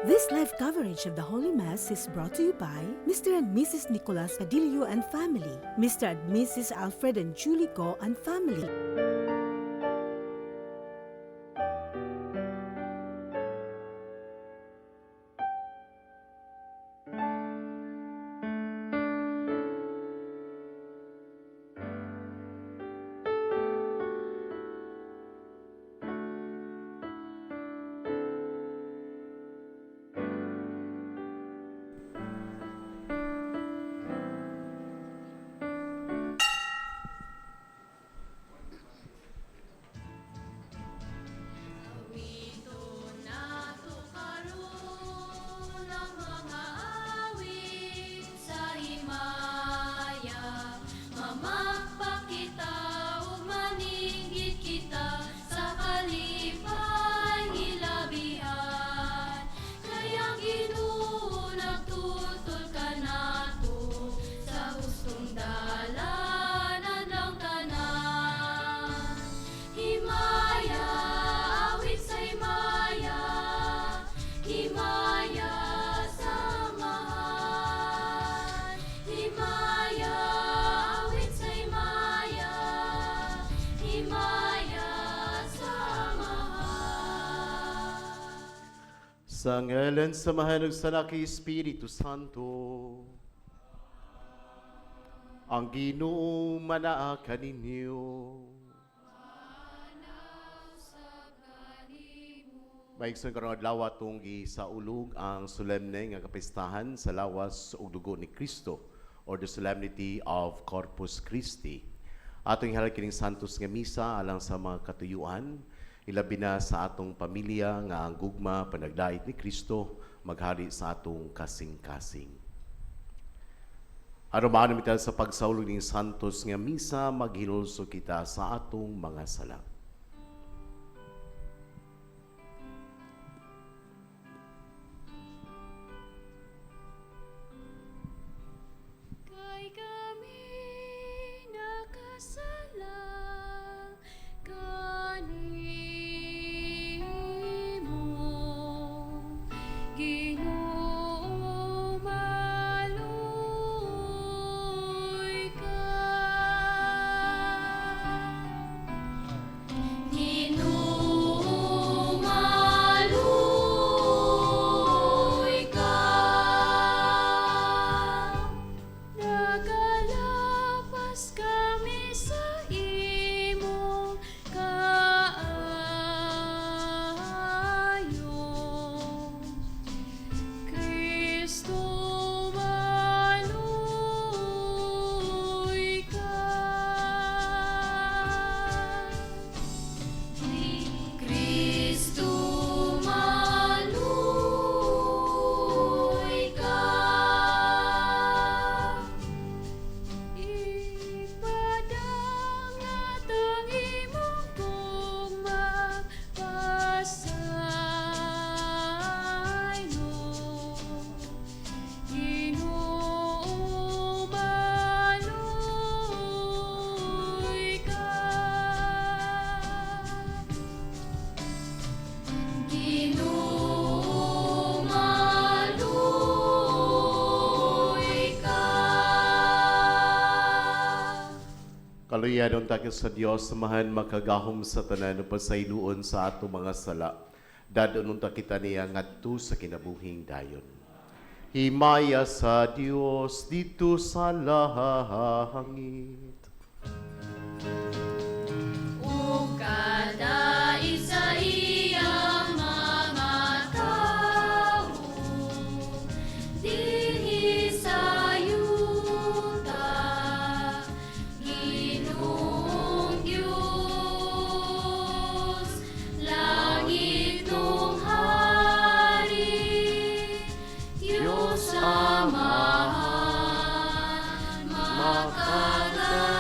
This live coverage of the Holy Mass is brought to you by Mr. and Mrs. Nicolas Padillo and family, Mr. and Mrs. Alfred and Julie Go and family. Sa ngalan sa mahanag sa Anak Espiritu Santo, ang Ginoo manaa kaninyo. Maigsoon karong adlaw tunggi sa ulog ang solemne nga kapistahan sa lawas ug dugo ni Kristo, or the Solemnity of Corpus Christi. Atong ihalad kining santos nga misa alang sa mga katuyuan, ilabi na sa atong pamilya nga ang gugma panagdait ni Kristo maghari sa atong kasing-kasing. Aron mitan sa pagsaulog ning santos nga misa, maghinulso kita sa atong mga sala. Kaluyan takis sa Dios samahan makagahom sa tanan pasayloon sa ato mga sala. Dadon unta kita niya ngadto sa kinabuhing dayon. Himaya sa Dios dito sa langit. O kada isa iyang mga tao, dinhi sa yuta, Ginoong Diyos, langit nung hari, Diyos Amahan, makaganda.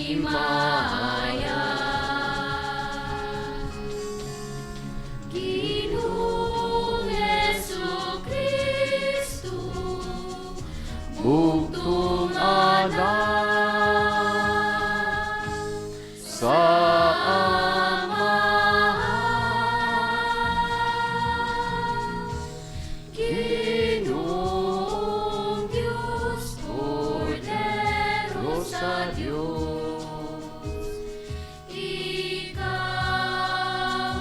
himaya. Ginoong Jesu-Kristo, Bugtong anak sa Ginoong Diyos, Kordero sa Diyos, Ikaw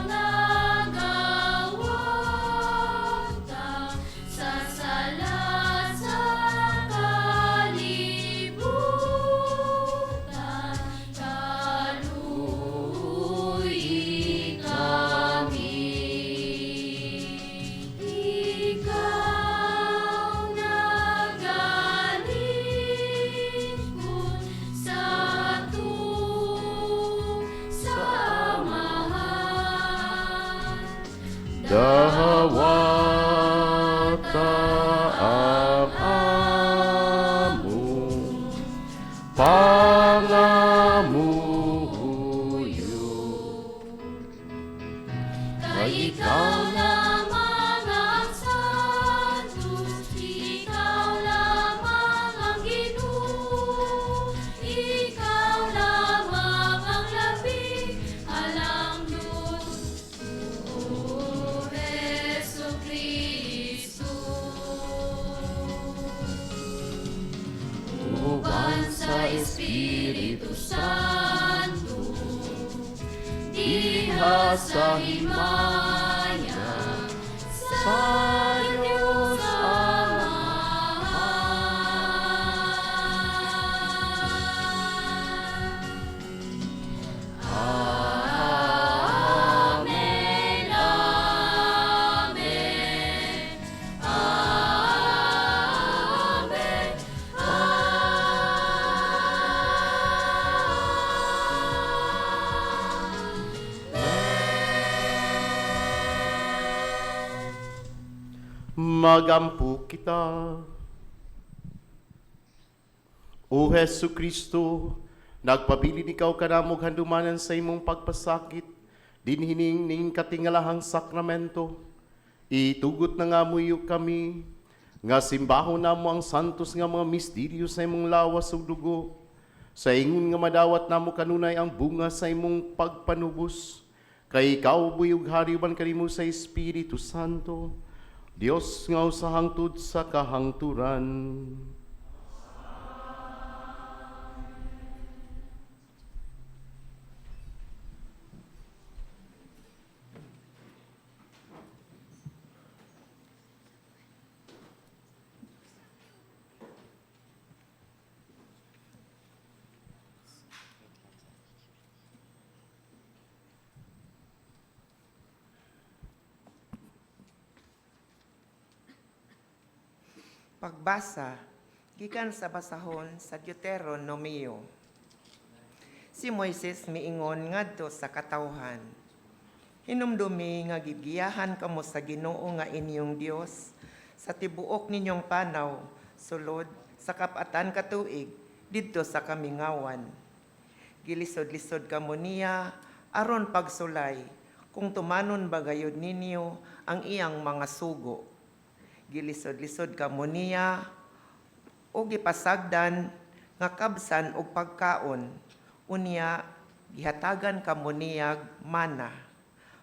nagawagta sa sala sa kalibutan, kaluoy kami. Ikaw nagalingkod sa samahan. dawata ang among pangamuyo. Kay ikaw lamang ang santos, ikaw lamang ang Ginoo, ikaw lamang ang labing halangdon, O Jesu-Kristo. Uban sa Espiritu Santo, diha sa himaya sa Diyos Ama. Amen, amen, amen, Magampo kita. O Hesu Kristo, nagpabilin ikaw kanamog handumanan sa imong pagpasakit, dinhining ning katingalahang sakramento. Itugot na nga muyo kami, nga simbahon namo ang santos nga mga misteryo sa imong lawas ug dugo. Sa ingon nga madawat namo kanunay ang bunga sa imong pagpanubos. Kay ikaw buyog hari man kanimo sa Espiritu Santo, Dios nga sa hangtod sa kahangturan. Pagbasa, gikan sa basahon sa Deuteronomio. Si Moises miingon ngadto sa katawhan, hinumdumi nga gigiyahan kamo sa Ginoo nga inyong Dios sa tibuok ninyong panaw, sulod sa kapatan katuig didto sa kamingawan. Gilisod-lisod kamo niya aron pagsulay kung tumanon ba gayud ninyo ang iyang mga sugo. Gilisod-lisod kamo niya o gipasagdan nga kabsan og pagkaon, unya gihatagan kamo niya mana,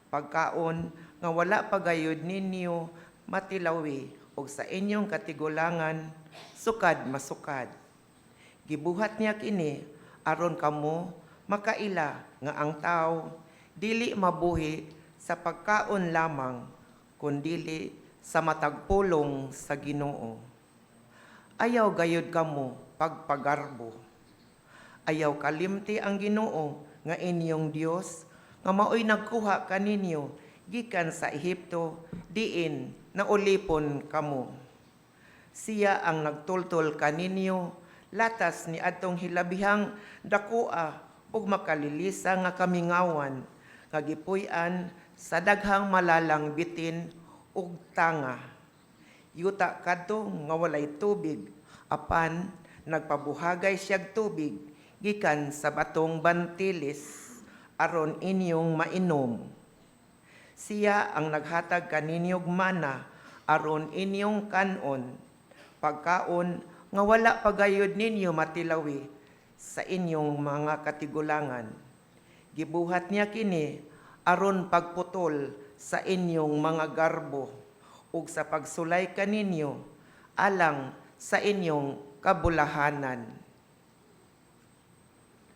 pagkaon nga wala pagayod ninyo matilawi og sa inyong katigulangan sukad masukad. Gibuhat niya kini aron kamo makaila nga ang tao dili mabuhi sa pagkaon lamang kundili sa matagpulong sa Ginoo. Ayaw gayud kamo pagpagarbo. Ayaw kalimti ang Ginoo nga inyong Dios nga maoy nagkuha kaninyo gikan sa Ehipto diin na ulipon kamo. Siya ang nagtultol kaninyo latas ni adtong hilabihang dakua ug makalilisa nga kamingawan nga gipuy-an sa daghang malalang bitin ug tanga. Yuta kadto nga walay tubig, apan nagpabuhagay siyag tubig gikan sa batong bantilis aron inyong mainom. Siya ang naghatag kaninyog mana aron inyong kanon, pagkaon nga wala pagayod ninyo matilawi sa inyong mga katigulangan. Gibuhat niya kini aron pagputol sa inyong mga garbo ug sa pagsulay kaninyo alang sa inyong kabulahanan.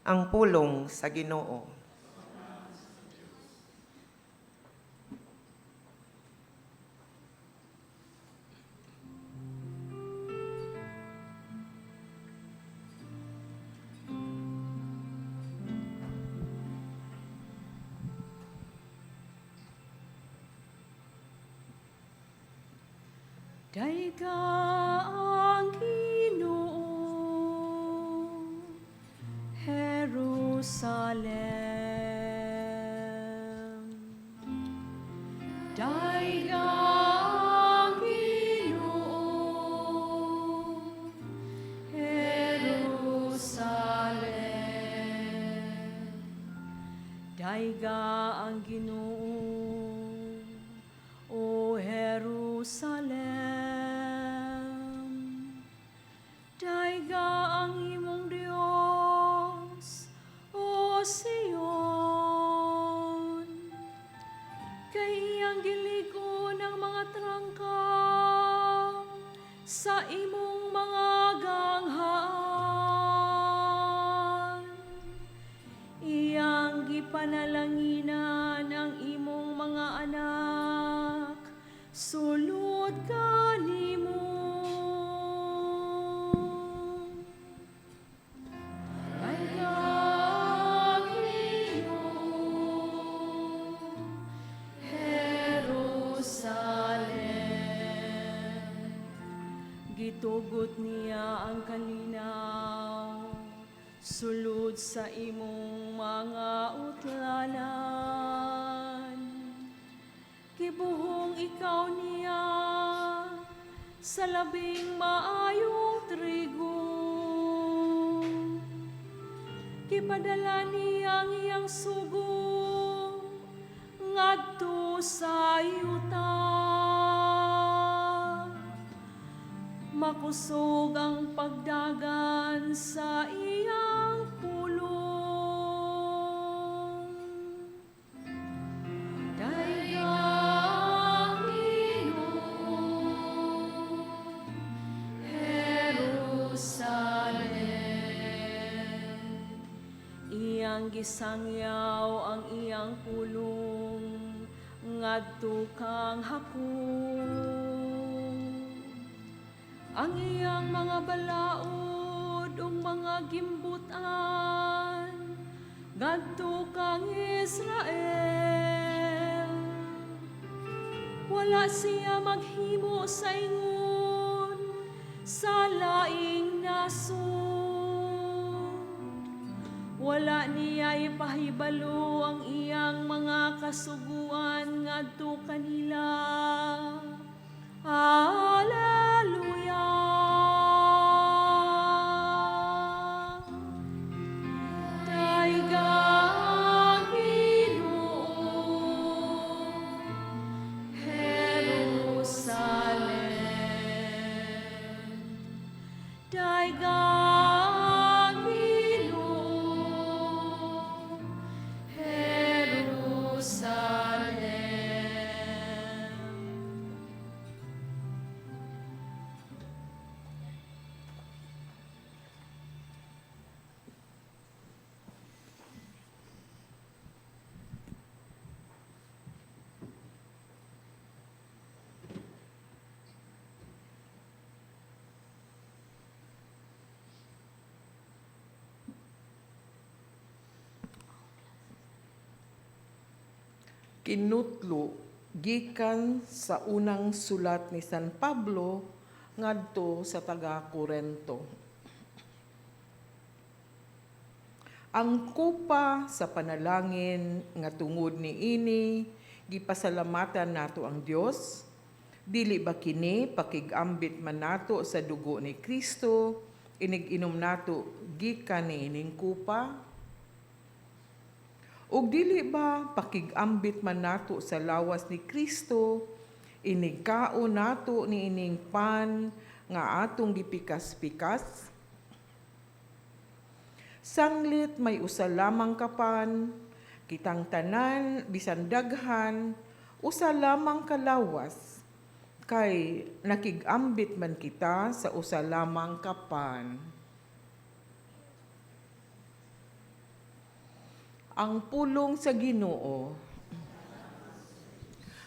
Ang pulong sa Ginoo. Daiga ang Ginoo, Jerusalem. Daiga ang Ginoo, Jerusalem. Daiga ang Ginoo, O Jerusalem. Daiga ang imong Dios, O Sion. Kay iyang giligon ang mga trangkang sa imong mga ganghaan. Iyang gipanalanginan ang imong mga anak, sulod kanimo. Daiga ang Ginoo, Jerusalem. Gitugot niya ang kalinaw, sulod sa imong mga utlanan. Kibuhong ikaw niya sa labing maayong trigo. Kipadala niya ang iyang sugo ngadto sa yuta. Makusog ang pagdagan sa iyang pulong. Daiga ang Ginoo, Jerusalem. Iyang gisangyaw ang iyang pulong ngadto kang hakong. Ang iyang mga balaod ug mga gimbutan ngadto kang Israel. Wala siya maghimo sa ingon sa laing nasod. Wala niya ipahibalo ang iyang mga kasuguan ngadto kanila. Hallelujah. Daiga ang Ginoo, Jerusalem. Daiga ang Ginoo, Jerusalem. Kinutlo gikan sa unang sulat ni San Pablo ngadto sa taga-Korento. Ang kupa sa panalangin nga tungod niini gipasalamatan nato ang Dios, dili ba kini pakigambit man nato sa dugo ni Kristo inig-inom nato gikan niining kupa? Ug dili ba pakigambit man nato sa lawas ni Kristo, inigkaon nato niining pan nga atong gipikas-pikas? Sanglit may usa lamang kapan, kitang tanan bisan daghan, usa lamang kalawas, kay nakigambit man kita sa usa lamang kapan. Ang pulong sa Ginoo,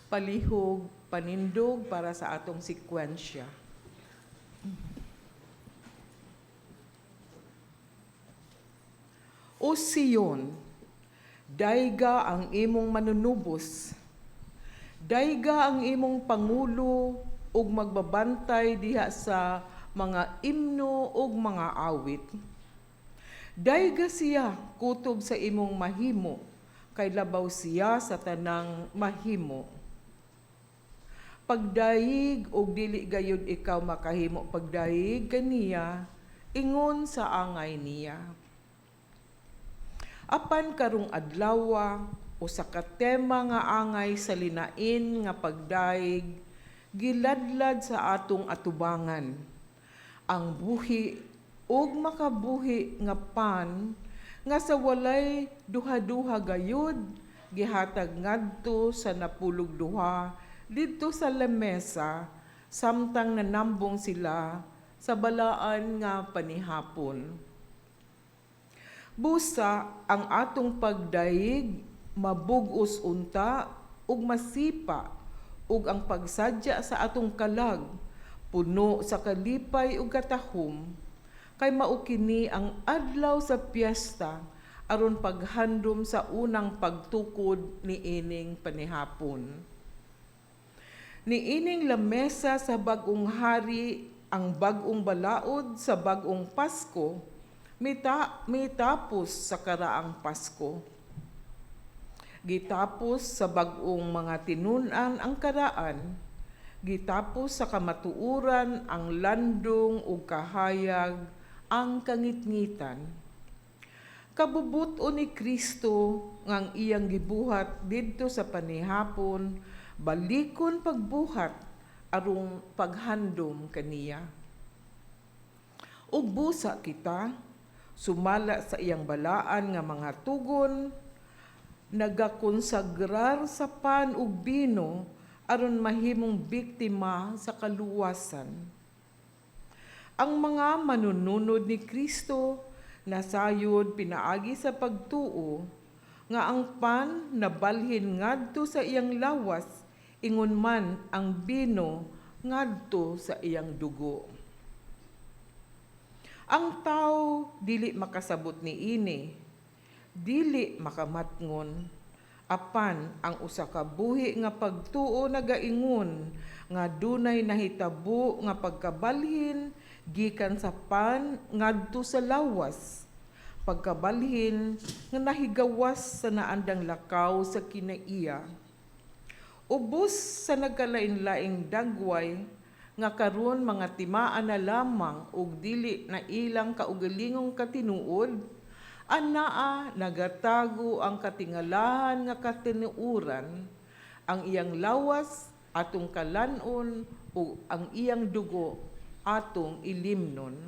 palihog, panindog para sa atong sekwensya. O Siyon, dayga ang imong manunubos, dayga ang imong pangulo ug magbabantay diha sa mga imno ug mga awit. Dayga siya kutob sa imong mahimo, kay labaw siya sa tanang mahimo. Pagdayig og dili gayud ikaw makahimo pagdayig kaniya, ingon sa angay niya. Apan karong adlaw, usa ka tema nga angay sa linain nga pagdaig, giladlad sa atong atubangan. Ang buhi ug makabuhi nga pan, nga sa walay duha-duha gayud, gihatag ngadto sa napulog duha, didto sa lamesa, samtang nanambong sila sa balaan nga panihapon. Busa ang atong pagdaig, mabug-os unta, ug masipa, ug ang pagsadya sa atong kalag, puno sa kalipay ug katahom, kay mao kini ang adlaw sa piyesta, aron paghandom sa unang pagtukod ni ining panihapon. Ni ining lamesa sa bag-ong hari, ang bag-ong balaod sa bag-ong Pasko, mitapos sa karaang Pasko. Gitapos sa bag-ong mga tinunan ang karaan, gitapos sa kamatuuran ang landong ug kahayag ang kangitngitan. Kabubuton ni Kristo ngang iyang gibuhat didto sa panihapon, balikon pagbuhat arong paghandom kaniya. Ug busa kita, sumala sa iyang balaan nga mga tugon, nagakonsagrar sa pan ug bino aron mahimong biktima sa kaluwasan. Ang mga manununod ni Kristo nasayod pinaagi sa pagtuo nga ang pan nabalhin ngadto sa iyang lawas, ingon man ang bino ngadto sa iyang dugo. Ang tao dili makasabot ni ini, dili makamatngon, apan ang usa ka buhi nga pagtuo nagaingon nga dunay nahitabo nga pagkabalhin gikan sa pan ngadto sa lawas, pagkabalhin nga nahigawas sa naandang lakaw sa kinaiya. Ubos sa nagkalain-laing dagway, nga karon mga timaan na lamang ug dili na ilang kaugalingong katinuod, anaa nagatago ang katingalahan nga katinuuran, ang iyang lawas atong kalanon ug ang iyang dugo atong ilimnon.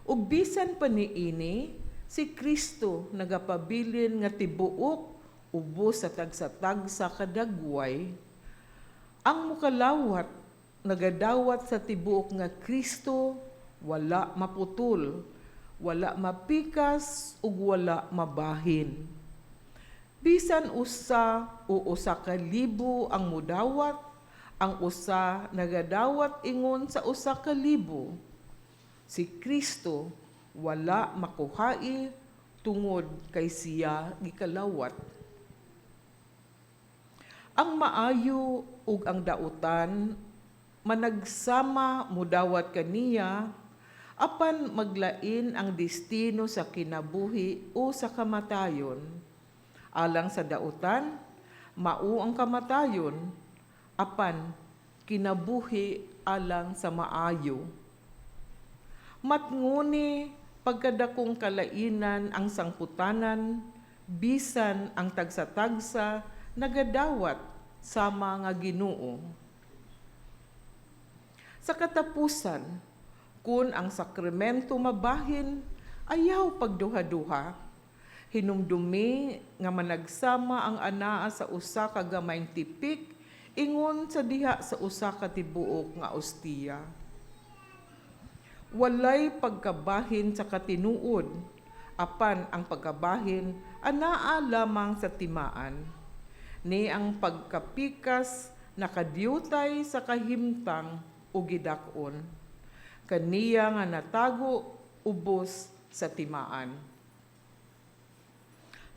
Ug bisan pa niini, si Kristo nagapabilin nga tibuok ubos sa tagsa-tagsa kadagway. Ang mukalawat, nagadawat sa tibuok nga Kristo, wala maputol, wala mapikas, ug wala mabahin. Bisan usa o usa ka libo ang mudawat, ang usa nagadawat ingon sa usa ka libo. Si Kristo wala makuhai tungod kay siya gikalawat. Ang maayo ug ang dautan managsama mudawat kaniya, apan maglain ang destino sa kinabuhi o sa kamatayon. Alang sa dautan, mao ang kamatayon, apan kinabuhi alang sa maayo. Matnguni pagkadakong kalainan ang sangputanan, bisan ang tagsa-tagsa nagadawat sama nga Ginoo. Sa katapusan, kun ang sakramento mabahin, ayaw pagduha-duha, hinumdumi nga managsama ang anaa sa usa ka gamayng tipik ingon sa diha sa usa ka tibuok nga ostiya. Walay pagkabahin sa katinuod, apan ang pagkabahin anaa lamang sa timaan. Ni ang pagkapikas nakadiyutay sa kahimtang o gidakon. Kaniya nga natago ubos sa timaan.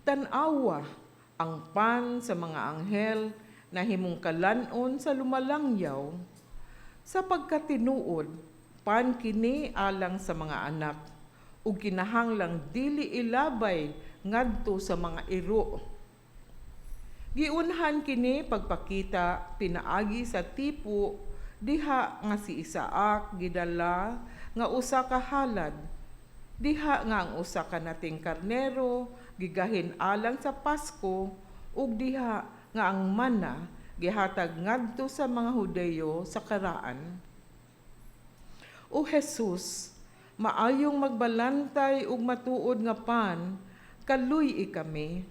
Tanawa ang pan sa mga anghel na himungkalanon sa lumalangyaw. Sa pagkatinuod, pan kini alang sa mga anak ug kinahanglang dili ilabay ngadto sa mga iro. Giunhan kini pagpakita pinaagi sa tipo diha nga si Isaac gidala nga usa ka halad, diha nga ang usa ka nating karnero gigahin alang sa Pasko ug diha nga ang mana gihatag ngadto sa mga Hudeyo sa karaan. O Jesus, maayong magbalantay ug matuod nga pan, kaluy kami.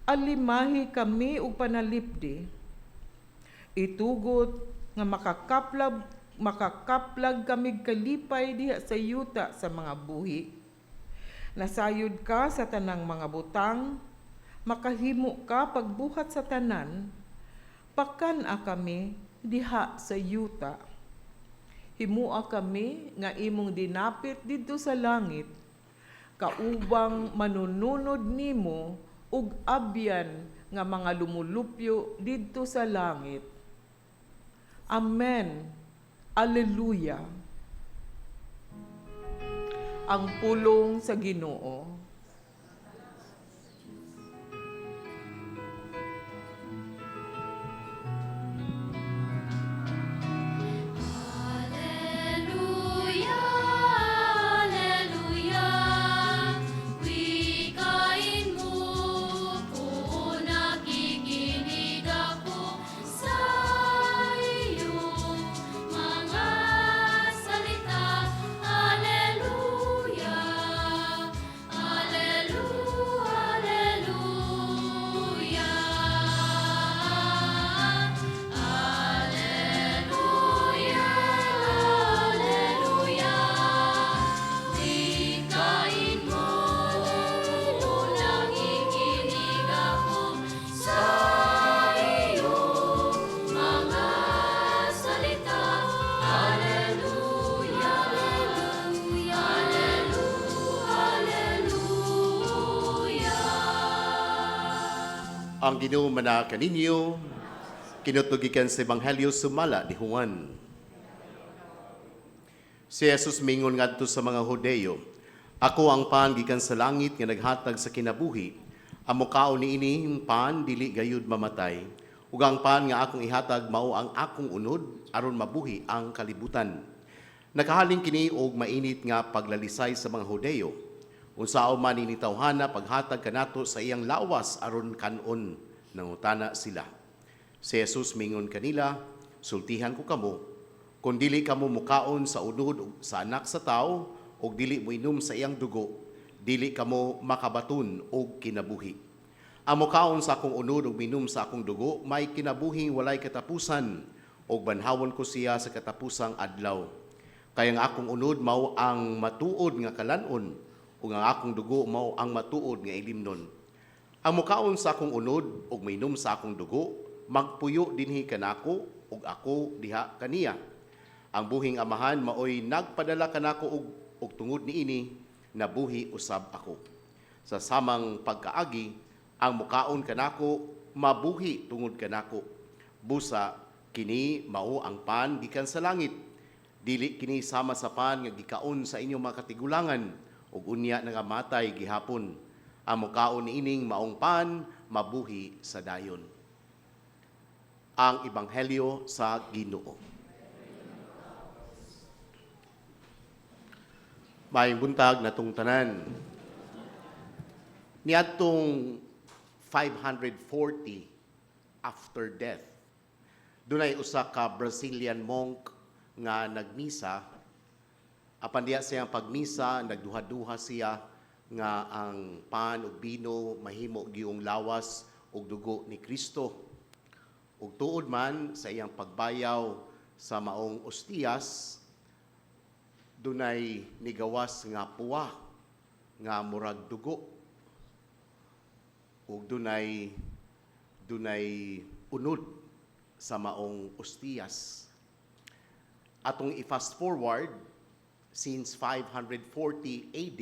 Alimahi kami ug panalipdi. Itugot nga makakaplag kami kalipay diha sa yuta sa mga buhi. Nasayod ka sa tanang mga butang, makahimo ka pagbuhat sa tanan, pakana kami diha sa yuta. Himua kami nga imong dinapit didto sa langit, kaubang manununod nimo ug abyan nga mga lumulupyo didto sa langit. Amen. Alleluia. Ang pulong sa Ginoo. Ang Ginoo mana kaninyo, kinutugikan sa Ebanghelyo sumala ni Juan. Si Jesus mingon ngadto sa mga Hudeyo, "Ako ang pan gikan sa langit nga naghatag sa kinabuhi. Amo kaon niini ang pan dili gayud mamatay, ug ang pan nga akong ihatag mao ang akong unod aron mabuhi ang kalibutan." Nakahalin kini og mainit nga paglalisay sa mga Hudeyo. Unsao man ini tawhana paghatag kanato sa iyang lawas aron kanon, nangutana sila. Si Jesus mingon kanila, "Sultihan ko kamo, kung dili kamo mukaon sa unod sa anak sa tao ug dili mo inom sa iyang dugo, dili kamo makabaton og kinabuhi. Ang mukaon sa akong unod ug minom sa akong dugo may kinabuhi walay katapusan, ug banhawon ko siya sa katapusang adlaw. Kaya nga akong unod mao ang matuod nga kalanon, ug ang akong dugo mao ang matuod nga ilimnon. Ang mukaon sa akong unod ug mainom sa akong dugo, magpuyo dinhi kanako ug ako diha kaniya. Ang buhing amahan maoy nagpadala kanako ug tungod niini nabuhi usab ako. Sa samang pagkaagi, ang mukaon kanako mabuhi tungod kanako. Busa kini mao ang pan gikan sa langit. Dili kini sama sa pan nga gikaon sa inyong mga katigulangan ug unya nangamatay gihapon. Ang mukaon niining maong pan mabuhi sa dayon." Ang Ebanghelyo sa Ginoo. Maayong buntag natong tanan. Niadtong 540 after death, dunay usa ka Brazilian monk nga nagmisa. Apan diya siyang pagmisa, nagduha-duha siya nga ang pan ug bino mahimo giyong lawas ug dugo ni Kristo. Ug tuod man sa iyang pagbayaw sa maong ostiyas, dunay nigawas nga puwa nga murag dugo ug dunay unod sa maong ostiyas. Atong i-fast forward since 540 AD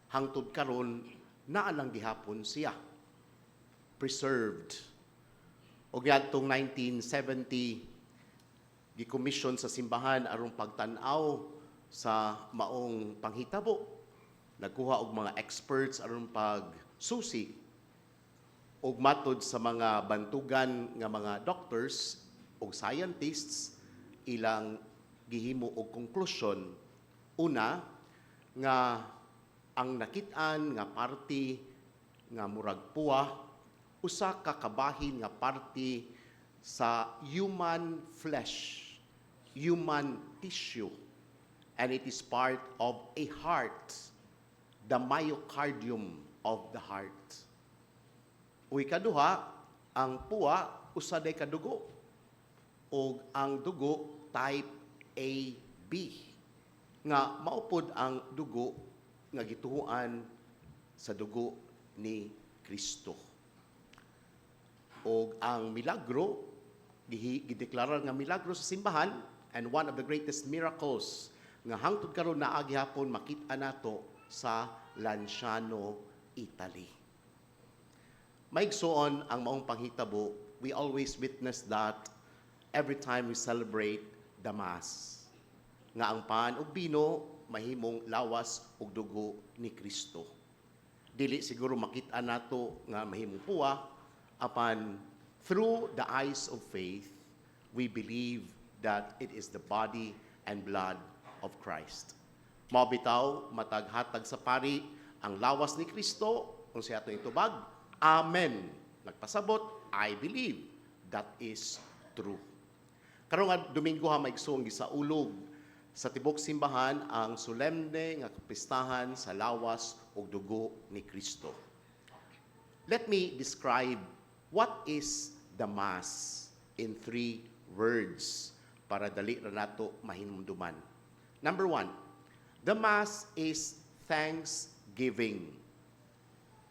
hangtod karon naa lang gihapon siya preserved. Og yadtong 1970 gikomisyon sa simbahan aron pagtan-aw sa maong panghitabo. Nagkuha og mga experts aron pagsusi og matod sa mga bantugan nga mga doctors og scientists, ilang gihimo og konklusyon. Una, nga ang nakit-an nga party nga murag puwa, usa ka kabahin nga party sa human flesh, human tissue, and it is part of a heart, the myocardium of the heart. Uy kaduha, ang puwa usaday kadugo ug ang dugo type AB nga maupod ang dugo nga gituhuan sa dugo ni Kristo. Og ang milagro gideklara nga milagro sa simbahan, and one of the greatest miracles nga hangtod karon naa gihapon makit-an nato sa Lanciano, Italy. Maigsoon ang maong panghitabo, we always witness that every time we celebrate the Mass. Nga ang pan ug bino mahimong lawas ug dugo ni Kristo. Dili siguro makit-an nato nga mahimong puwa, apan through the eyes of faith, we believe that it is the body and blood of Christ. Mao bitaw matag hatag sa pari ang lawas ni Kristo kung siya atong itubag. Amen. Nagpasabot, I believe. That is true. Karong nga Domingo ha maigsoong gisaulog sa tibok simbahan ang solemne nga kapistahan sa lawas ug dugo ni Kristo. Let me describe what is the Mass in 3 words para dali ra nato mahinumduman. Number 1, the Mass is thanksgiving.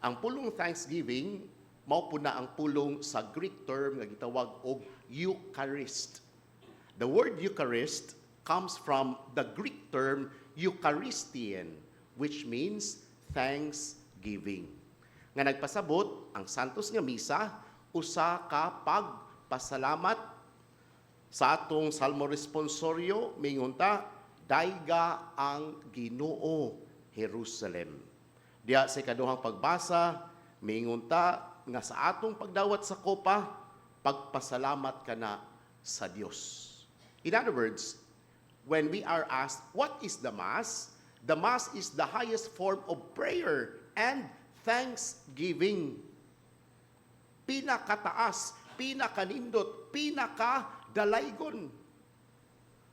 Ang pulong thanksgiving, mao po na ang pulong sa Greek term nga gitawag og Eucharist. The word Eucharist comes from the Greek term Eucharistian, which means thanksgiving. Nga nagpasabot, ang Santos nga Misa, usa ka pagpasalamat sa atong salmo responsorio, mingunta, dayga ang Ginoo Jerusalem. Diya sa ikaduhang pagbasa, mingunta nga sa atong pagdawat sa kopa, pagpasalamat ka na sa Dios. In other words, when we are asked, what is the Mass? The Mass is the highest form of prayer and thanksgiving. Pinakataas, pinakanindot, pinakadalaygon.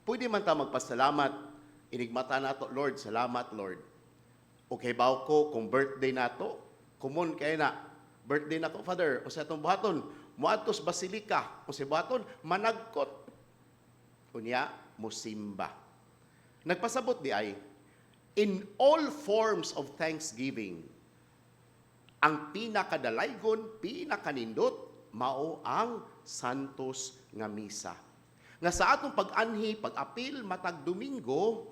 Pwede man ta magpasalamat, inigmata nato, Lord, salamat, Lord. Okay ba ko kung birthday nato? Kumon kay na, birthday na ko, Father, o sa itong buhaton, muadtos basilika, o sa buhaton, managkot. Unya, musimba. Nagpasabot di ay, in all forms of thanksgiving, ang pinakadalaygon, pinakanindot, mao ang Santos nga Misa. Nga sa atong pag-anhi, pag-apil, matag Domingo,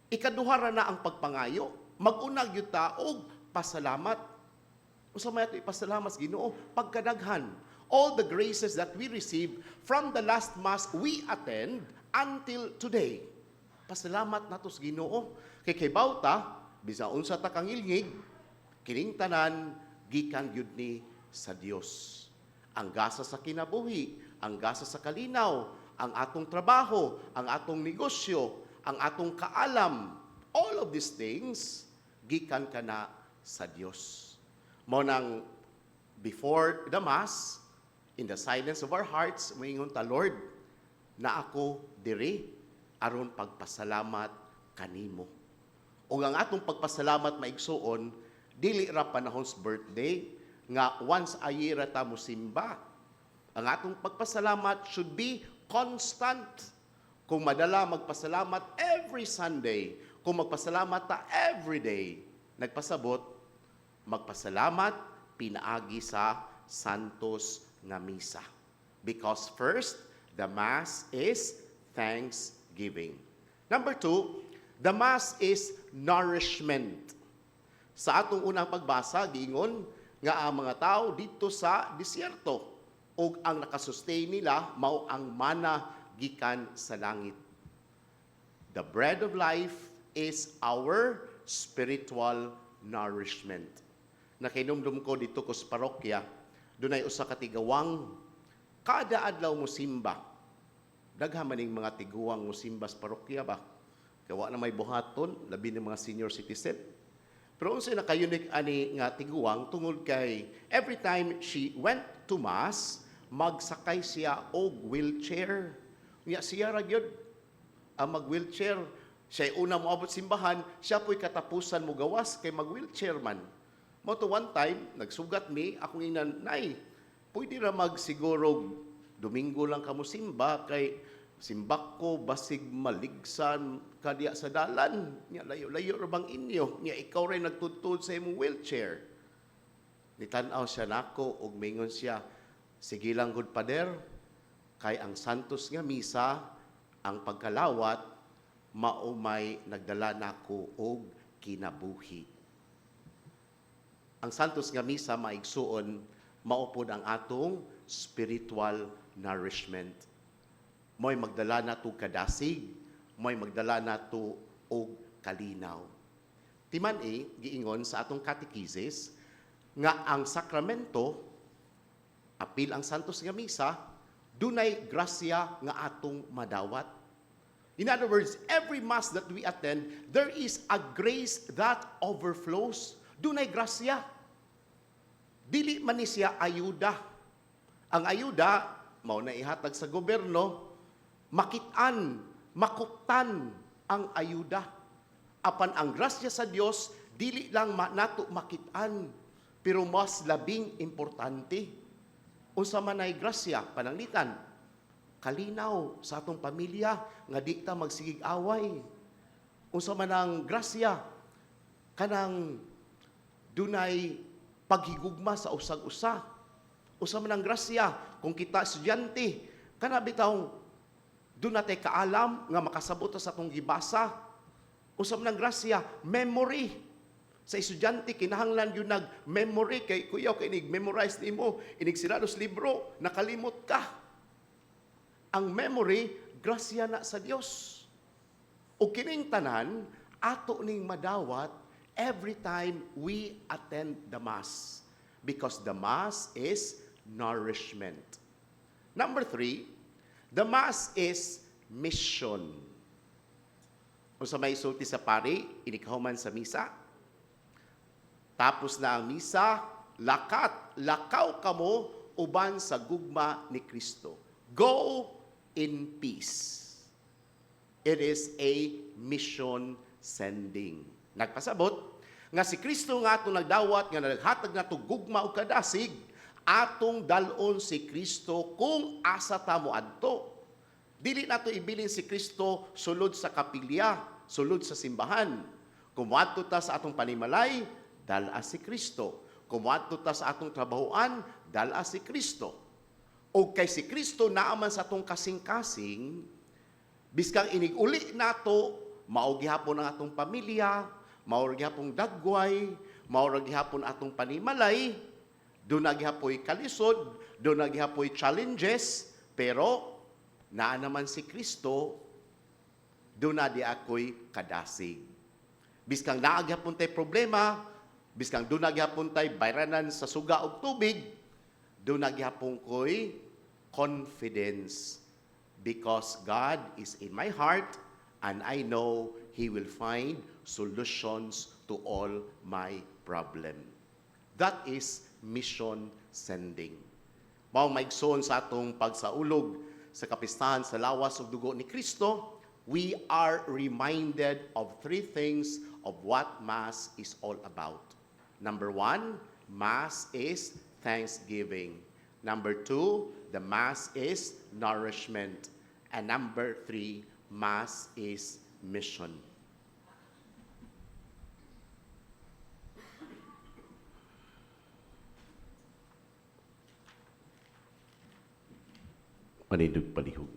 ikaduhara na ang pagpangayo, mag-unag yuta og pasalamat. Usa may ato ipasalamat sa Ginoo, pagkadaghan. All the graces that we receive from the last Mass we attend until today. Pasalamat nato sa Ginoo. Kay bawta, bisan unsa ta kangilngig, kining tanan gikan gyud ni sa Dios. Ang gasa sa kinabuhi, ang gasa sa kalinaw, ang atong trabaho, ang atong negosyo, ang atong kaalam, all of these things gikan kana sa Dios. Mao nang before the Mass, in the silence of our hearts, moingon ta, Lord, na ako diri aron pagpasalamat kanimo. O ang atong pagpasalamat maigsuon, dili ra panahon's birthday, nga once a year ta mo simba. Ang atong pagpasalamat should be constant. Kung madala magpasalamat every Sunday, kung magpasalamat ta every day, nagpasabot, magpasalamat pinaagi sa Santos nga misa. Because first, the Mass is thanksgiving. Number 2, the Mass is nourishment. Sa atong unang pagbasa, giingon nga ang mga tao dito sa disyerto ug ang nakasustain nila mao ang mana gikan sa langit. The bread of life is our spiritual nourishment. Nakinumdum ko dito ko sa parokya, dunay usa ka tigawang kada adlaw mo simba. Daghan maning mga tiguwang mo simba sa parokya ba? Kawa na may buhaton, labi ng mga senior citizen. Pero unsay nakayunik ani nga tiguwang tungod kay every time she went to Mass, magsakay siya og wheelchair. Nya siya ra gyud ang mag-wheelchair. Siya una moabot simbahan, siya po'y katapusan mo gawas kay mag-wheelchair man. Mo to one time, nagsugat mi, akong inan, nay, pwede ra magsiguro Domingo lang kamo simba, kay simbak ko basig maligsan kadiya sa dalan. Nya layo-layo ra bang inyo? Nya ikaw ray nagtudtod sa imong wheelchair. Nitan-aw siya nako ug mingon siya, sige lang good pader, kay ang Santos nga misa, ang pagkalawat, maumay nagdala nako og kinabuhi. Ang Santos nga misa maigsuon maupod ang atong spiritual nourishment. Mo'y magdala nato kadasig, mo'y magdala nato og kalinaw. Timan giingon sa atong catechesis nga ang sakramento apil ang Santos nga misa dunay grasya nga atong madawat. In other words, every Mass that we attend, there is a grace that overflows. Dunay grasya. Dili man ni siya ayuda. Ang ayuda, mao na ihatag sa gobyerno, makitaan, makuptan ang ayuda. Apan ang grasya sa Dios, dili lang nato makitaan, pero mas labing importante. Unsa man ay grasya, pananglitan, kalinaw sa atong pamilya, nga di ta magsigig away. Unsa man ang grasya, kanang dunay paghigugma sa usag-usa. Unsa man ang grasya, kung kita estudyante, kana bitaw doon natin kaalam nga makasabot sa atong gibasa. Unsa man ang grasya, memory. Sa estudyante, kinahanglan yun nag-memory. Kay kuya, kay inig-memorize nimo, inig-sirados libro, nakalimot ka. Ang memory, grasya na sa Dios. O kining tanan, ato ning madawat every time we attend the Mass. Because the Mass is nourishment. Number 3, the Mass is mission. Kung sa may sulti sa pari, inikahuman sa misa, tapos na ang misa, lakaw kamo uban sa gugma ni Kristo. Go in peace. It is a mission sending. Nagpasabot nga si Kristo nga atong nagdawat nga naghatag nato gugma o kadasig, atong dalon si Kristo kung asa ta moadto. Dili nato ibilin si Kristo sulod sa kapilya, sulod sa simbahan. Kumuadto ta sa atong panimalay, dala si Kristo. Kumuadto ta sa atong trabahoan, dala si Kristo. O kay si Kristo naaman sa atong kasing-kasing, biskang inig-uli nato, mao gihapon ang atong pamilya, mao gihapon dagway, mao gihapon atong panimalay, doon na gihapoy kalisod, doon na gihapoy challenges, pero naa naman si Kristo, doon na di ako'y kadasig. Biskang naa gihapon tay problema, biskang doon na gihapon tay bayranan sa suga og tubig, doon na gihapon ko'y confidence. Because God is in my heart, and I know He will find solutions to all my problem. That is mission sending. Mao maigsoon sa atong pagsaulog sa kapistahan sa lawas ug dugo ni Kristo, we are reminded of three things of what Mass is all about. Number 1, Mass is thanksgiving. Number 2, the Mass is nourishment. And number 3, Mass is mission. Panidog palihog.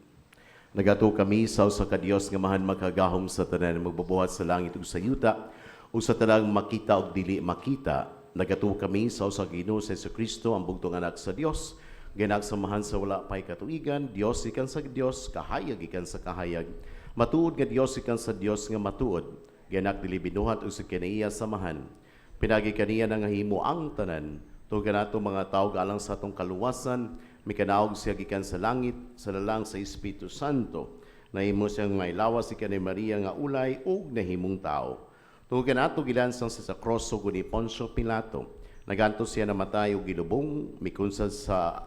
Nagato kami sa usa ka Dios nga mahan makagahom sa tanan magbubuhat sa langit ug sa yuta ug sa tanang makita ug dili makita. Nagato kami sa usa ka Ginoo sa Jesucristo ang bugtong anak sa Dios, ginagsamahan sa wala pay katuigan, Dios ikan sa Dios, kahayag ikan sa kahayag. Matuod nga Dios ikan sa Dios nga matuod. Ginak dili binuhat ug sa kinaiya samahan. Pinagi kaniya nga himo ang tanan. Tugan nato mga tawo alang sa atong kaluwasan, mikanaog siya gikan sa langit, sa lalang sa Espiritu Santo. Nahimo siyang mailawas ikan ni Maria nga ulay ug nahimong tao. Tugan nato gilansang sa cross ug ni Poncio Pilato. Naganto siya namatay ug gilubong, mikunsad sa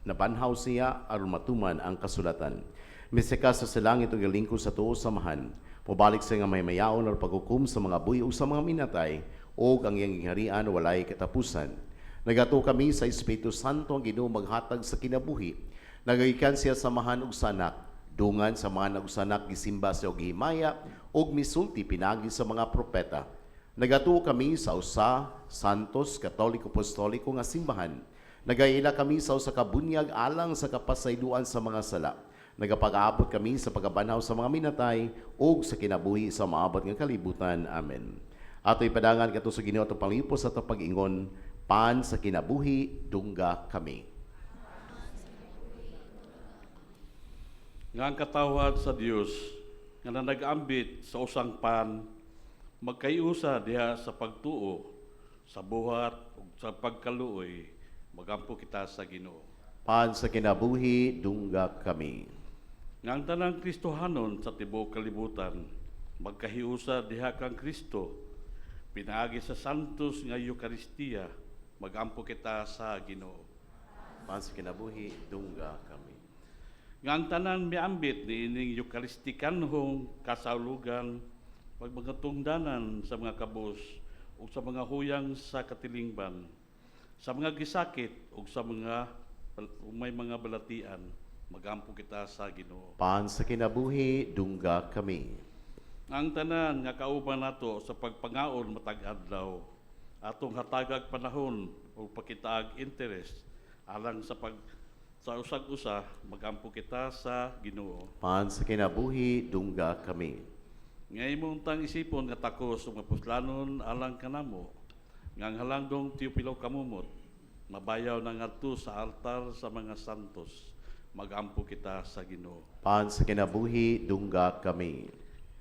nabanhaw siya aron matuman ang kasulatan. Misika sa langit ug gilingkod sa tuo samahan. Mubalik siya nga may mayaon aron paghukom sa mga buhi ug sa mga minatay ug ang iyang gingharian walay katapusan. Nagato kami sa Espiritu Santo ang Ginoo maghatag sa kinabuhi. Nagagikan siya samahan ug sa anak. Dungan sa mga nag-usanak gisimba siya og himaya ug misulti pinagi sa mga propeta. Nagato kami sa usa santos katoliko apostoliko nga simbahan. Nagaila kami sa usa ka bunyag alang sa kapasayloan sa mga sala. Nagapag-aabot kami sa pagabanaw sa mga minatay ug sa kinabuhi sa maabot nga kalibutan. Amen. Ato'y padangan kato sa Ginoo atong panglipos sa pag-ingon, pan sa kinabuhi dungga kami. Nga ang katawad sa Dios nga nag-ambit sa usang pan magkayusa diha sa pagtuo sa buhat ug sa pagkaluoy magampo kita sa Ginoo. Pan sa kinabuhi dungga kami. Nga ang tanang Kristohanon sa tibuok kalibutan magkahiusa diha kang Kristo pinaagi sa santos nga Eucharistia magampo kita sa Ginoo. Pan sa kinabuhi dungga kami. Nga ang tanan miambit ni ining Eucharistikanhong kasaulugan pagmagatungdanan sa mga kabus ug sa mga huyang sa katilingban, sa mga gisakit ug sa mga may mga balatian, magampo kita sa Ginoo. Pan sa kinabuhi dungga kami. Ang tanan nga kauban nato sa pagpangaon matag adlaw, atong hatagag panahon o pakitaag interest alang sa usag-usa magampo kita sa Ginoo. Pan sa kinabuhi dungga kami. Nga imong tang isipon nga takos ug mapuslanon alang kanamo, nga ang halangdong Teopilo kamumot, mabayaw na ngadto sa altar sa mga santos, magampo kita sa Ginoo. Pan sa kinabuhi dungga kami.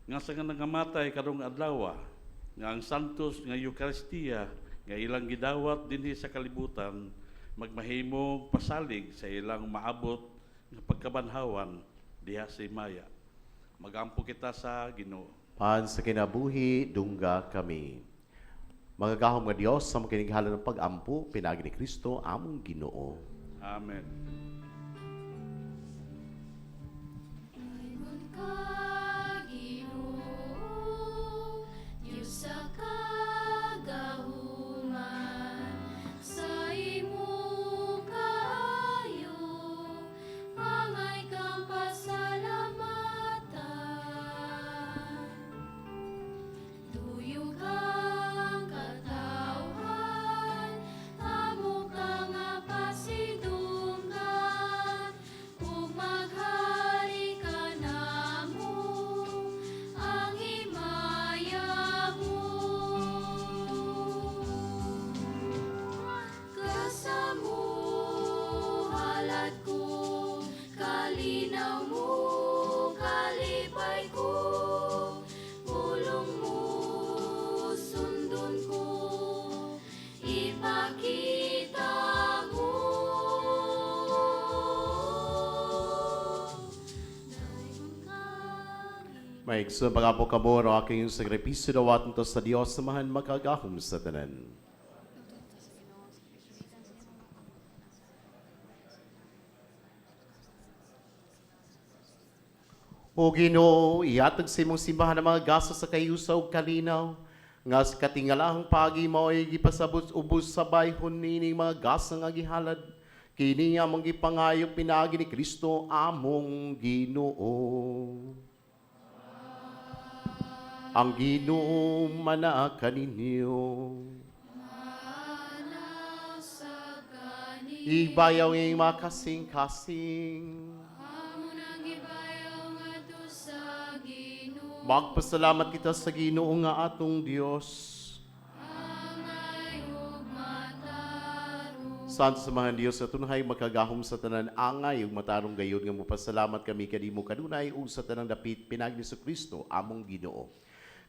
Nga sa nga nangamatay karong adlaw, nga ang santos nga Eucharistia nga ilang gidawat dinhi sa kalibutan, magmahimong pasalig sa ilang maabot nga pagkabanhawan diha sa Himaya. Magampo kita sa Ginoo. Pan sa kinabuhi dungga kami. Magagahom nga Dios sa makinighalan ng pag-ampo pinagi ni Kristo among Ginoo. Amen. Ingon ka, Ginoo, Diyos sa kagahuman, sa imong kaayo, angay kang pasalamatan. Tuyog ang katawhan, amo ka nga pasidunggan. Maigsoon pag-apo ka mo, ang aking sakripisyo dawatan to sa Diyos, samahan makagahom sa tanan. O Ginoo, ihatag sa imong simbahan ang mga gasa sa kayusa ug kalinaw, nga sa katingalahang pagi mao ay gipasabot-ubos sa bayhon nining mga gasa nga gihalad, kini nga mong gipangayo pinaagi ni Kristo among Ginoo. Ang Ginoo mana kaninyo. Ibayaw ng mga kasing-kasing. Magpasalamat kita sa Ginoo nga atong Dios. Santo samahan Dios sa tunhay makagahom sa tanan angay ug matarong gayon nga mopasalamat kami kanimo kanunay ug sa tanang dapit pinagi ni Kristo among Ginoo.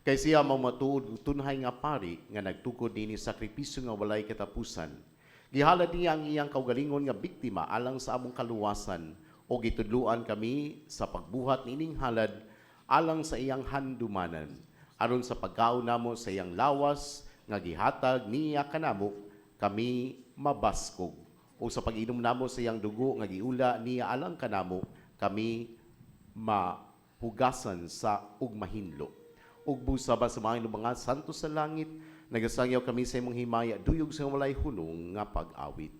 Kay siya mao matuod tunhay nga pari nga nagtukod nini sakripisyo nga walay katapusan. Gihalad niya ang iyang kaugalingon nga biktima alang sa among kaluwasan o gitudluan kami sa pagbuhat nining halad alang sa iyang handumanan aron sa pagkaon namo sa iyang lawas nga gihatag niya kanamo kami mabaskog o sa pag-inom namo sa iyang dugo nga giula niya alang kanamo kami mahugasan sa ug mahinlo ug busa ba sa mga mga santo sa langit nagasangyaw kami sa imong himaya duyog sa walay hunong nga pag-awit.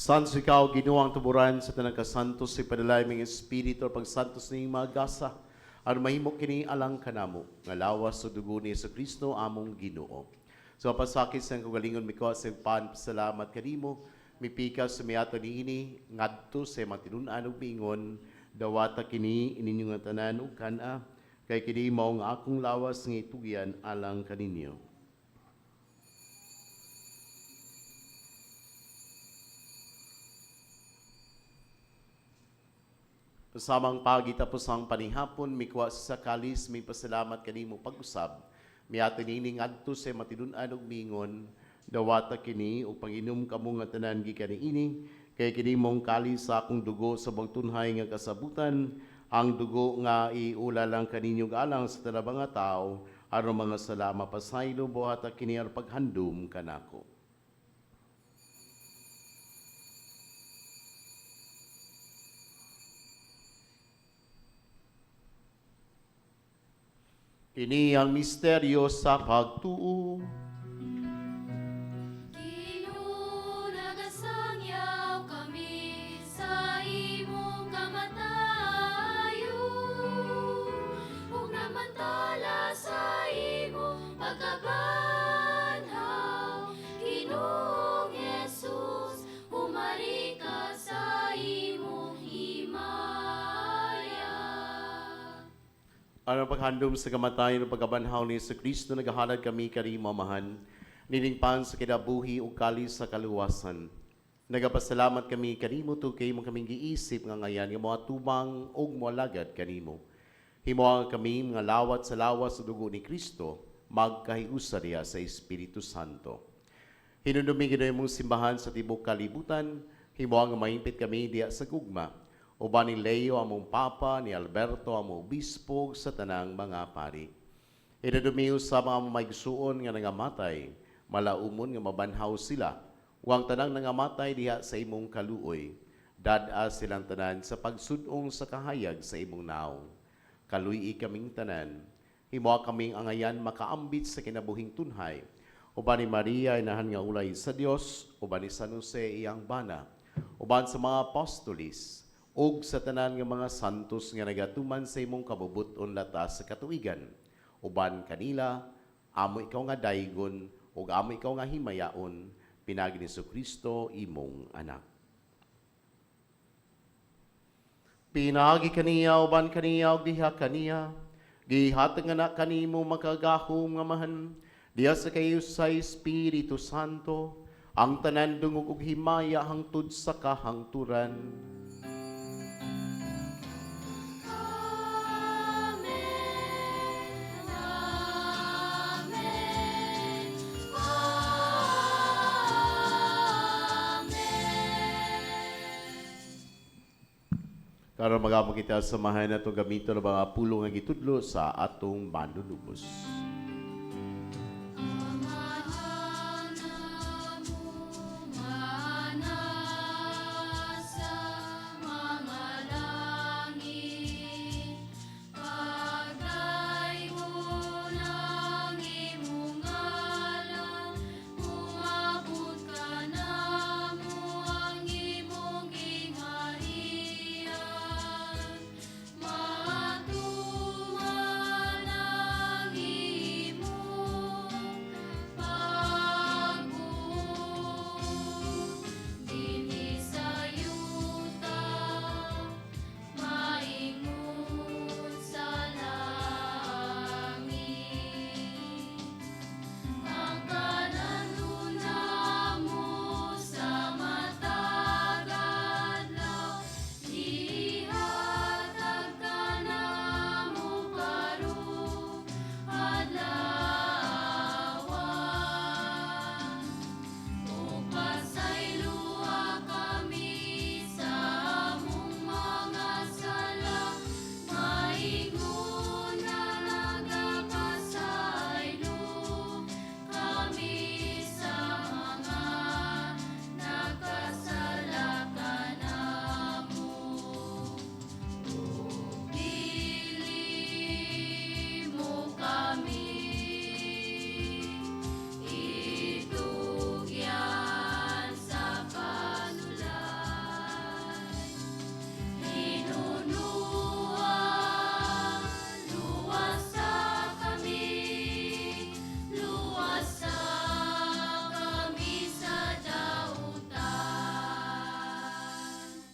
Santos ikaw, ginuang tuburan sa tanang kasantos, si padalay ming espiritu o pagsantos ning mga gasa, aron mahimok kini alang kanamo, nga lawas sa dugo ni Yesu Kristo among Ginoo. So pasakit sa kagalingon miko sa salamat kanimo, mipikas sa miato niini, ngadto sa matinunan ug miingon, dawata kini ininyo nga tanan ug kana, kay kini mao nga akong lawas nga itugyan alang kaninyo. Samang pagi tapos ang panihapon, mikwa sa kalis, may pasalamat kanimo pag-usab. Miato nini ngadto sa matinunan ug mingon, dawata kini o panginom kamo nga tanan gikan ini, kay kini mong kalis sa akong dugo sa bagtunhay nga kasabutan, ang dugo nga iula lang kaninyo alang sa tanang mga tao, aron mga salama pasaylo buhata kini aron paghandom kanako. Kini ang misteryo sa pagtuo. Nagasangyaw kami sa imong kamatayo, ug namantala sa imong pagkabanhaw. Ginoong Jesus, humari ka sa imong himaya. Ano paghandom sa kamatayon ng pagkabanhaw ni Yesu Kristo, nagahalad kami karimamahan, nilingpan sa kinabuhi o kalis sa kaluwasan. Nagapasalamat kami kanimo to kay mo kaming giisip nga ngayan nga mga tubang og moalagad kanimo. Himuang kami mga lawat sa lawas sa dugo ni Kristo, magkahiusa diha sa Espiritu Santo. Hinunumi ginoy mong simbahan sa tibok kalibutan, himuang maimpit kami diha sa gugma. Uban ni Leo among Papa, ni Alberto among Obispo sa tanang mga pari. Hinunumi sa mga maigsuon nga nangamatay, malaumon nga mabanhaw sila. Huwag tanang nangamatay diha sa imong kaluoy, dad-a silang tanan sa pagsudong sa kahayag sa imong naong. Kaluy kaming tanan, himo kaming angayan makaambit sa kinabuhing tunhay. Uban ni Maria inahan nga ulay sa Dios, uban ni San Jose iyang bana, uban sa mga apostolis, ug sa tanan nga mga santos nga nagatuman sa imong kabubuton latas sa katuigan. Uban kanila, amo ikaw nga daygon, ug amo ikaw nga himayaon, pinagi ni Jesucristo imong anak. Pinagi kaniya, uban kaniya, ug diha kaniya, gihatag nga na kanimo makagahom nga mahan, diha sa kayo sa Espiritu Santo, ang tanan dungog ug himaya hangtod sa kahangturan. Karon magamo kita samahan nato gamiton ng mga pulong nga gitudlo sa atong manunubos.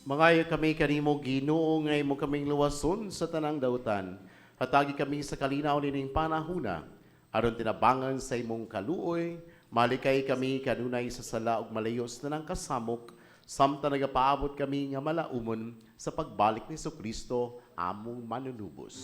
Mangayo kami kanimo Ginoo nga imo kaming luwason sa tanang dautan. Hatagi kami sa kalinaw nining panahuna aron tinabangan sa imong kaluoy, malikay kami kanunay sa sala ug malayos na ng kasamok, samtang nagapaabot kami nga malaumon sa pagbalik ni Jesucristo among manunubos.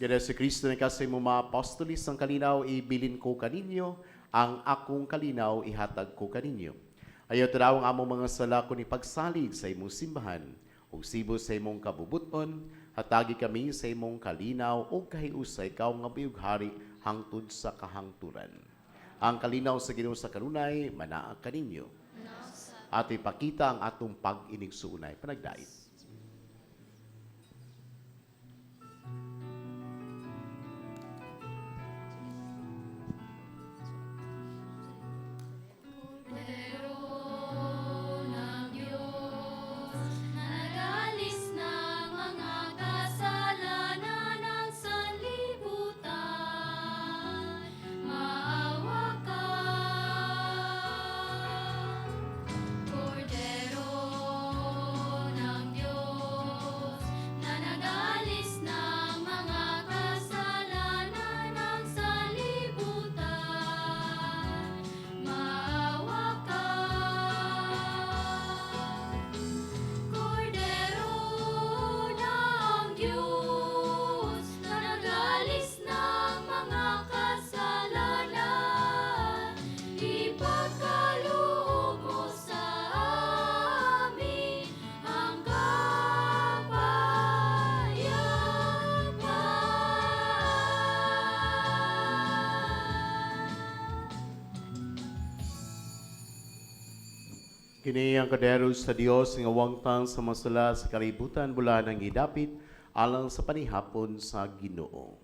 Gaya si Kristo na kasi mo mga apostolis ang kalinaw, ibilin ko kaninyo, ang akong kalinaw ihatag ko kaninyo. Ayaw tanaw ang among mga sala ko ni pagsalig sa imong simbahan, o sibo sa imong kabubuton, hatagi kami sa imong kalinaw, o kahiusay ikaw nga biyughari hangtod sa kahangturan. Ang kalinaw sa Ginoo sa kanunay, manaa kaninyo. At ipakita ang atong pag-inigsuunay. Panagdait. Maawa Diyos na nag-alis ng mga kasalanan. Ipagkaloob mo sa amin ang kapayapaan. Kini ang kaderos sa Dios nga wangtang sa masala sa kalibutan bulan ang gidapit alang sa panihapon sa Ginoo.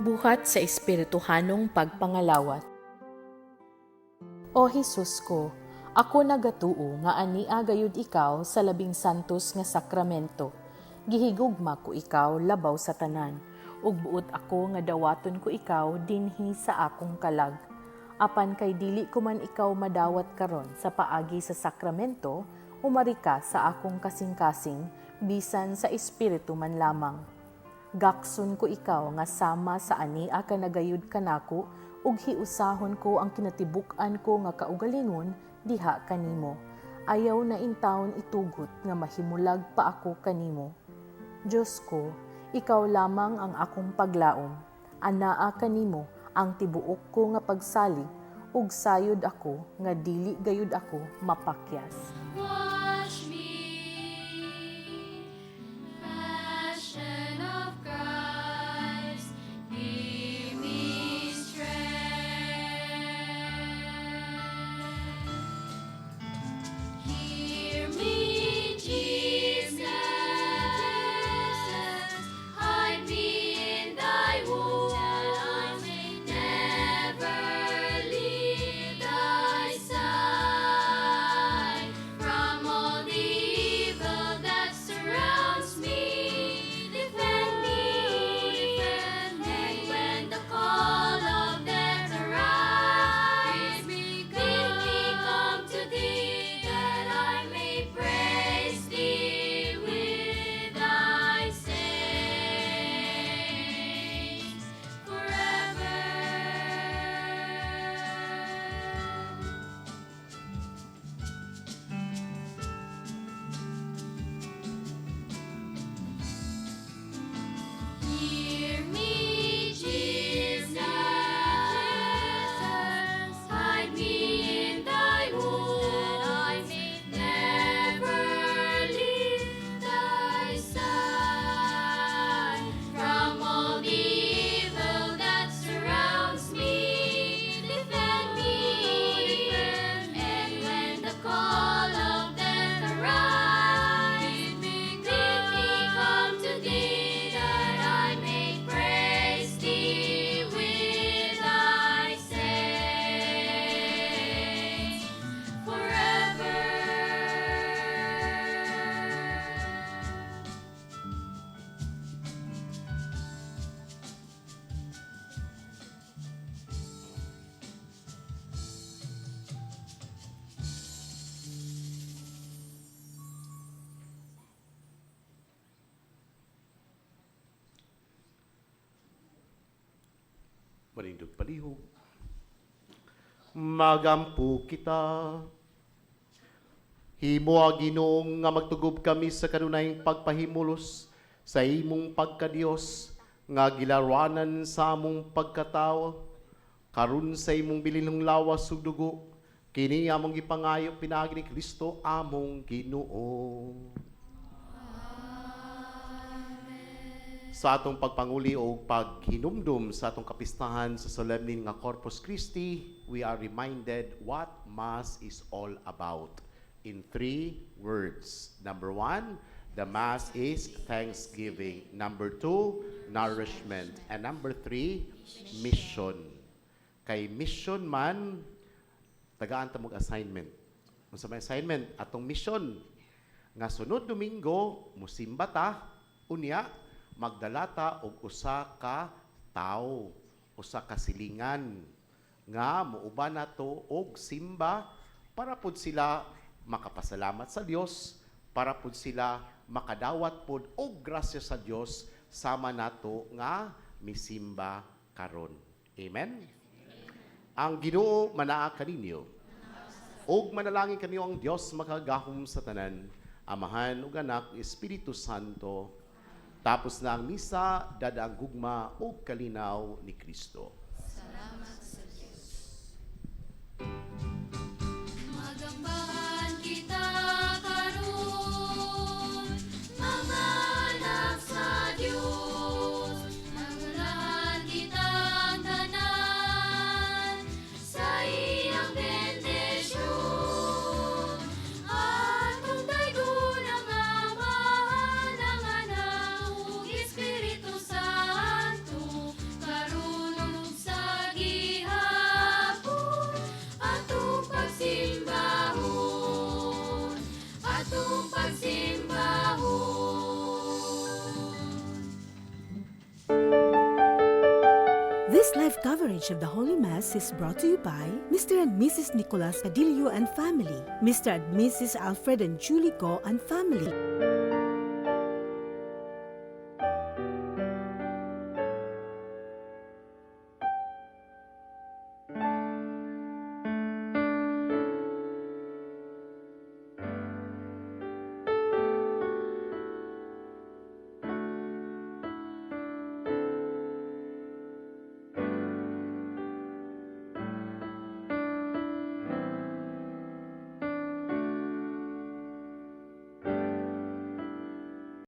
Buhat sa espirituhanong pagpangalawat. O Hesus ko, ako nagatuo nga ania gayud ikaw sa labing santos nga sakramento. Gihigugma ko ikaw labaw sa tanan, ug buot ako nga dawaton ko ikaw dinhi sa akong kalag. Apan kay dili ko man ikaw madawat karon sa paagi sa sakramento, umari ka sa akong kasing-kasing, bisan sa espiritu man lamang. Gakson ko ikaw nga sama sa ania ka nagayud kanako, ug hiusahon ko ang kinatibuk-an ko nga kaugalingon diha kanimo. Ayaw na intawon itugot nga mahimulag pa ako kanimo. Diyos ko, ikaw lamang ang akong paglaom. Anaa kanimo ang tibuok ko nga pagsalig, ug sayod ako nga dili gayud ako mapakyas. Wash me, Passion of Christ, give me strength. Hear me, Jesus, hide me in thy wounds, that I may never leave thy side. From all the evil that surrounds me, defend me, and when the call of death arrives, bid me come to thee, that I may praise thee with thy saints forever. Hear me, Jesus, hide me in thy wounds, that I may never leave thy side. From all the evil that surrounds me, defend me, and when the call of death arrives, bid me come to thee, that I may praise thee with thy saints forever. Manindog palihog. Magampo kita. Himo Ginoong nga magtugob kami sa kanunayng pagpahimulos sa imong pagkadiyos nga gilaruanan sa among pagkatao karon sa imong bilinong lawas ug dugo kini among gipangayo pinaagi ni Kristo among Ginoo. Sa atong pagpanguli o paghinumdum sa atong kapistahan sa solemnin nga Corpus Christi, we are reminded what Mass is all about in 3 words. Number 1, the Mass is thanksgiving. Number 2, nourishment. And number 3, mission. Kay mission man, tagaan ta mong assignment. Kung sa may assignment, atong mission, nga sunod Domingo, musimba ta, unya, magdalata og usa ka tawo, usa ka silingan nga muuban nato og simba para pud sila makapasalamat sa Dios, para pud sila makadawat pud og grasya sa Dios sama nato nga misimba karon. Amen. Ang Ginoo manaa kaninyo. Og manalangin kaniyo ang Dios makagahom sa tanan, Amahan ug Anak, Espiritu Santo. Tapos na ang misa, dadaang gugma o kalinaw ni Kristo. Magambahan kita karon, mga anak sa Dios. Magulahan kitang tanan sa iyang bendisyon. Atong daygon ang Amahan, ang Anak, ug Espiritu Santo, karon ug sa gihapon. Atong pagsimbahon, atong pagsimbahon. This live coverage of the Holy Mass is brought to you by Mr. and Mrs. Nicolas Padillo and family, Mr. and Mrs. Alfred and Julie Go and family.